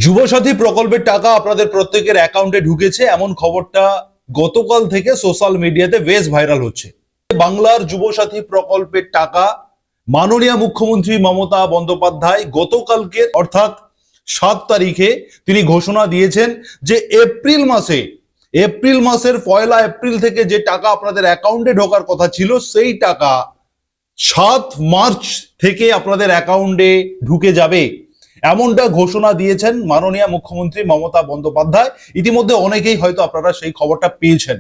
যুবসাথী প্রকল্পের টাকা আপনাদের প্রত্যেকের অ্যাকাউন্টে ঢুকেছে এমন খবরটা গতকাল থেকে সোশ্যাল মিডিয়াতে বেশ ভাইরাল হচ্ছে। বাংলার যুবসাথী প্রকল্পের টাকা মাননীয় মুখ্যমন্ত্রী মমতা বন্দ্যোপাধ্যায় গতকালকে অর্থাৎ 7 তারিখে তিনি ঘোষণা দিয়েছেন যে এপ্রিল মাসের 1 এপ্রিল থেকে যে টাকা আপনাদের অ্যাকাউন্টে ঢোকার কথা ছিল সেই টাকা 7 মার্চ থেকে আপনাদের অ্যাকাউন্টে ঢুকে যাবে, এমনটা ঘোষণা দিয়েছেন মাননীয় মুখ্যমন্ত্রী মমতা বন্দ্যোপাধ্যায়। ইতিমধ্যে অনেকেই হয়তো আপনারা সেই খবরটা পেয়েছেন,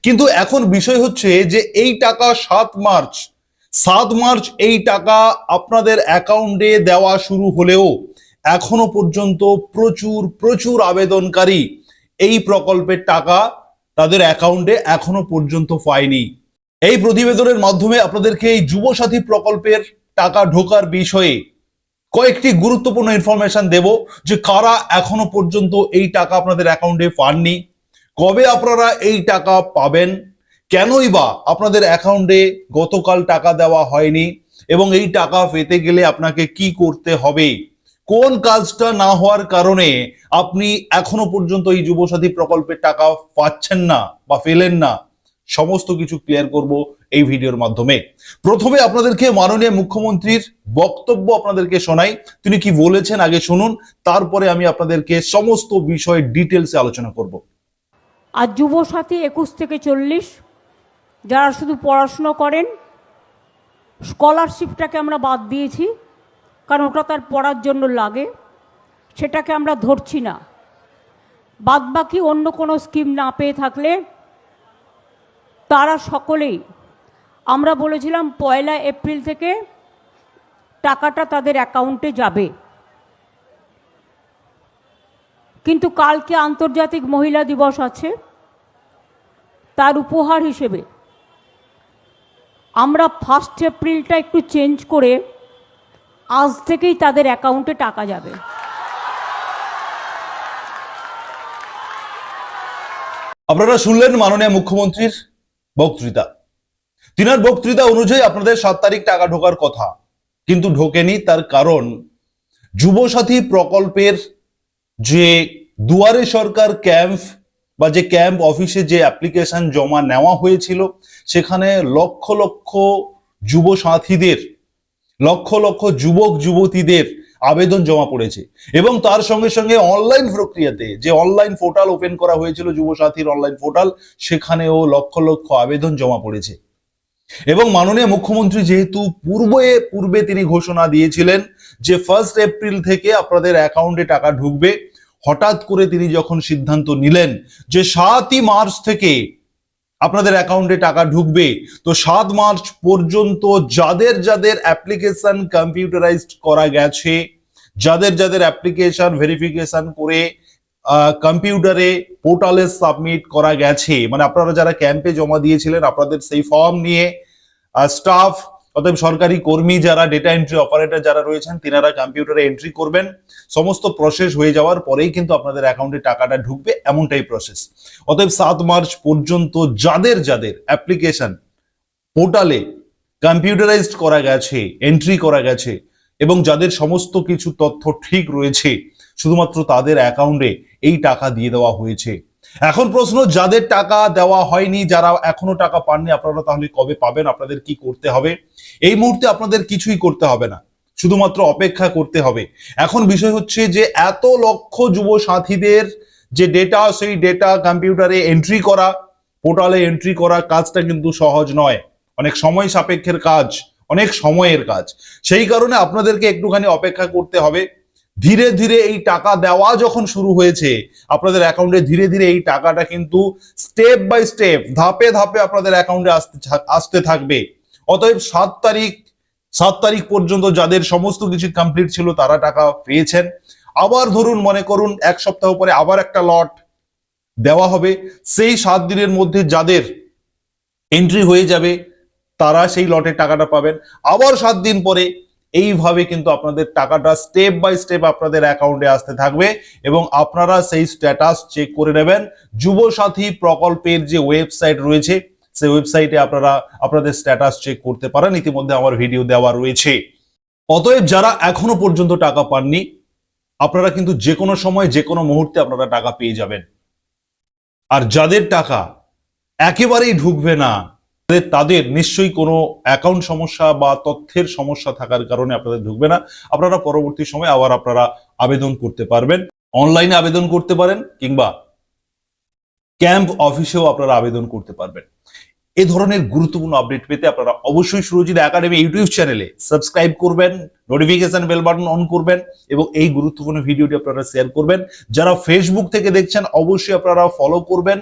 কিন্তু এখন বিষয় হচ্ছে যে এই টাকা 7 মার্চ এই টাকা আপনাদের অ্যাকাউন্টে দেওয়া শুরু হলেও এখনো পর্যন্ত প্রচুর আবেদনকারী এই প্রকল্পের টাকা তাদের অ্যাকাউন্টে এখনো পর্যন্ত পায়নি। এই প্রতিবেদনের মাধ্যমে আপনাদেরকে এই যুবসাথী প্রকল্পের টাকা ঢোকার বিষয়ে কয়েকটি গুরুত্বপূর্ণ ইনফরমেশন দেব, যে কারা এখনো পর্যন্ত এই টাকা আপনাদের অ্যাকাউন্টে পাননি, কবে আপনারা এই টাকা পাবেন, কেনই বা আপনাদের অ্যাকাউন্টে গতকাল টাকা দেওয়া হয়নি, এবং এই টাকা পেতে গেলে আপনাকে কি করতে হবে, কোন কাজটা না হওয়ার কারণে আপনি এখনো পর্যন্ত এই যুবসাথী প্রকল্পের টাকা পাচ্ছেন না বা পেলেন না, সমস্ত কিছু ক্লিয়ার করব এই ভিডিওর মাধ্যমে। প্রথমে আপনাদেরকে মাননীয় মুখ্যমন্ত্রীর বক্তব্য আপনাদেরকে শোনাই, তিনি কি বলেছেন আগে শুনুন, তারপরে আমি আপনাদেরকে সমস্ত বিষয়ে ডিটেলসে আলোচনা করব। আর যুবসাথী 21 থেকে 40 যারা শুধু পড়াশুনো করেন, স্কলারশিপটাকে আমরা বাদ দিয়েছি, কারণ ওটা তার পড়ার জন্য লাগে, সেটাকে আমরা ধরছি না। বাদবাকি অন্য কোনো স্কিম না পেয়ে থাকলে তারা সকলেই, আমরা বলেছিলাম 1 এপ্রিল থেকে টাকাটা তাদের অ্যাকাউন্টে যাবে। কিন্তু কালকে আন্তর্জাতিক মহিলা দিবস আছে, তার উপহার হিসেবে আমরা 1 এপ্রিলটা একটু চেঞ্জ করে আজ থেকেই তাদের অ্যাকাউন্টে টাকা যাবে। আপনারা শুনলেন মাননীয় মুখ্যমন্ত্রীর বক্তৃতা। তিনার বক্তৃতা অনুযায়ী আপনাদের 7 তারিখ টাকা ঢোকার কথা, কিন্তু ঢোকেনি। তার কারণ যুবসাথী প্রকল্পের যে দুয়ারে সরকার ক্যাম্প বা যে ক্যাম্প অফিসে যে অ্যাপ্লিকেশন জমা নেওয়া হয়েছিল, সেখানে লক্ষ লক্ষ যুব সাথীদের, লক্ষ লক্ষ যুবক যুবতীদের আবেদন জমা পড়েছে, এবং তার সঙ্গে সঙ্গে অনলাইন প্রক্রিয়াতে যে অনলাইন পোর্টাল ওপেন করা হয়েছিল যুবসাথীর অনলাইন পোর্টাল, সেখানেও লক্ষ লক্ষ আবেদন জমা পড়েছে। এবং মাননীয় মুখ্যমন্ত্রী যেহেতু পূর্বে তিনি ঘোষণা দিয়েছিলেন যে 1 এপ্রিল থেকে আপনাদের অ্যাকাউন্টে টাকা ঢুকবে, হঠাৎ করে তিনি যখন সিদ্ধান্ত নিলেন যে 7 মার্চ থেকে আপনাদের অ্যাকাউন্টে টাকা ঢুকবে, তো 7 মার্চ পর্যন্ত যাদের অ্যাপ্লিকেশন কম্পিউটারাইজড করা গেছে, যাদের অ্যাপ্লিকেশন ভেরিফিকেশন করে কম্পিউটারে পোর্টালে সাবমিট করা গেছে, মানে আপনারা যারা ক্যাম্পে জমা দিয়েছিলেন আপনাদের সেই ফর্ম নিয়ে স্টাফ, অতএব সরকারি কর্মী যারা, ডেটা এন্ট্রি অপারেটর যারা রয়েছেন, তিনারা কম্পিউটারে এন্ট্রি করবেন। সমস্ত প্রসেস হয়ে যাওয়ার পরেই কিন্তু আপনাদের অ্যাকাউন্টে টাকাটা ঢুকবে, এমনটাই প্রসেস। অতএব 7 মার্চ পর্যন্ত যাদের অ্যাপ্লিকেশন পোর্টালে কম্পিউটারাইজড করা গেছে, এন্ট্রি করা গেছে, এবং যাদের সমস্ত কিছু তথ্য ঠিক রয়েছে, শুধুমাত্র তাদের অ্যাকাউন্টে এই টাকা দিয়ে দেওয়া হয়েছে। এখন প্রশ্ন, যাদের টাকা দেওয়া হয়নি, যারা এখনো টাকা পাননি, আপনারা তাহলে কবে পাবেন? আপনাদের কি করতে হবে? এই মুহূর্তে আপনাদের কিছুই করতে হবে না, শুধুমাত্র অপেক্ষা করতে হবে। এখন বিষয় হচ্ছে যে এত লক্ষ যুব সাথীদের যে ডেটা, সেই ডেটা কম্পিউটারে এন্ট্রি করা, পোর্টালে এন্ট্রি করা কাজটা কিন্তু সহজ নয়, অনেক সময় সাপেক্ষের কাজ, অনেক সময়ের কাজ। সেই কারণে আপনাদেরকে একটুখানি অপেক্ষা করতে হবে। ধীরে ধীরে এই টাকা দেওয়া যখন শুরু হয়েছে আপনাদের অ্যাকাউন্টে, ধীরে ধীরে এই টাকাটা কিন্তু স্টেপ বাই স্টেপ, ধাপে ধাপে আপনাদের অ্যাকাউন্টে আসতে থাকবে। অতএব 7 তারিখ পর্যন্ত যাদের সমস্ত কিছু কমপ্লিট ছিল তারা টাকা পেয়েছেন। আবার ধরুন, মনে করুন 1 সপ্তাহ পরে আবার একটা লট দেওয়া হবে, সেই 7 দিনের মধ্যে যাদের এন্ট্রি হয়ে যাবে তারা সেই লটের টাকাটা পাবেন। আবার 7 দিন পরে এইভাবে কিন্তু আপনাদের টাকাটা স্টেপ বাই স্টেপ আপনাদের অ্যাকাউন্টে আসতে থাকবে, এবং আপনারা সেই স্ট্যাটাস চেক করে নেবেন। যুবসাথী প্রকল্পের যে ওয়েবসাইট রয়েছে, সেই ওয়েবসাইটে আপনারা আপনাদের স্ট্যাটাস চেক করতে পারেন, ইতিমধ্যে আমার ভিডিও দেওয়া রয়েছে। অতএব যারা এখনো পর্যন্ত টাকা পাননি, আপনারা কিন্তু যে কোনো সময় যে কোনো মুহূর্তে আপনারা টাকা পেয়ে যাবেন। আর যাদের টাকা একেবারেই ঢুকবে না, তাদের নিশ্চয়ই কোনো অ্যাকাউন্ট সমস্যা বা তথ্যের সমস্যা থাকার কারণে আপনাদের ঢুকবে না। আপনারা পরবর্তী সময় আবার আপনারা আবেদন করতে পারবেন, অনলাইনে আবেদন করতে পারেন কিংবা ক্যাম্প অফিসেও আপনারা আবেদন করতে পারবেন। এ ধরনের গুরুত্বপূর্ণ আপডেট পেতে আপনারা অবশ্যই সুরজিৎ একাডেমি ইউটিউব চ্যানেলে সাবস্ক্রাইব করবেন, নোটিফিকেশন বেল বাটন অন করবেন এবং এই গুরুত্বপূর্ণ ভিডিওটি আপনারা শেয়ার করবেন। যারা ফেসবুক থেকে দেখছেন অবশ্যই আপনারা ফলো করবেন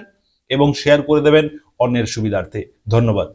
এবং শেয়ার করে দেবেন অন্যের সুবিধার্থে। ধন্যবাদ।